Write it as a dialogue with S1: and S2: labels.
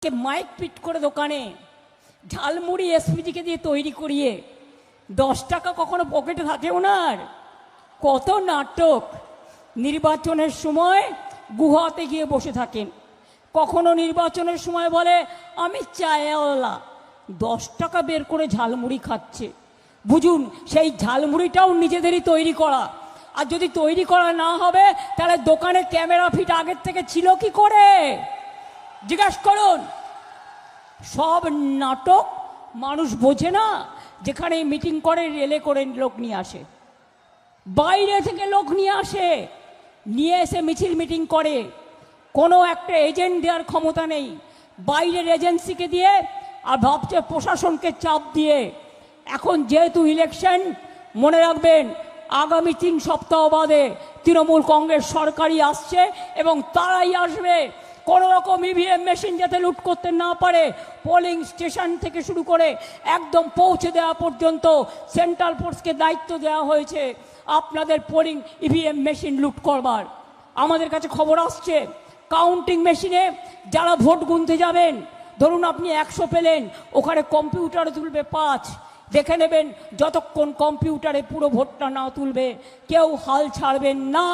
S1: কে mic পিট করে দোকানে ঝালমুড়ি এসপিজিকে দিয়ে তৈরি করিয়ে 10 টাকা কখনো পকেটে থাকে ওনার। কত নাটক! নির্বাচনের সময় গুহাতে গিয়ে বসে থাকেন, কখনো নির্বাচনের সময় বলে আমি চায়ওয়ালা, 10 টাকা বের করে ঝালমুড়ি খাচ্ছে। বুঝুন, সেই ঝালমুড়িটাও নিজেদেরই তৈরি করা। আর যদি তৈরি করা না হবে তাহলে দোকানে ক্যামেরা ফিট আগের থেকে ছিল কি করে জিজ্ঞাসা করুন। সব নাটক মানুষ বোঝে না। যেখানে মিটিং করে রেলে করে লোক নিয়ে আসে, বাইরে থেকে লোক নিয়ে আসে, নিয়ে এসে মিছিল মিটিং করে। কোনো একটা এজেন্ট দেওয়ার ক্ষমতা নেই, বাইরের এজেন্সিকে দিয়ে আর ভাবছে প্রশাসনকে চাপ দিয়ে। এখন যেহেতু ইলেকশন, মনে রাখবেন আগামী 3 সপ্তাহ বাদে তৃণমূল কংগ্রেস সরকারই আসছে এবং তারাই আসবে। কোনো রকম ইভিএম মেশিন যাতে লুট করতে না পারে, পোলিং স্টেশন থেকে শুরু করে একদম পৌঁছে দেওয়া পর্যন্ত সেন্ট্রাল ফোর্সকে দায়িত্ব দেওয়া হয়েছে আপনাদের পোলিং ইভিএম মেশিন লুট করবার। আমাদের কাছে খবর আসছে কাউন্টিং মেশিনে যারা ভোট গুনতে যাবেন, ধরুন আপনি 100 পেলেন, ওখানে কম্পিউটারে তুলবে 5। দেখে নেবেন যতক্ষণ কম্পিউটারে পুরো ভোটটা না তুলবে কেউ হাল ছাড়বেন না।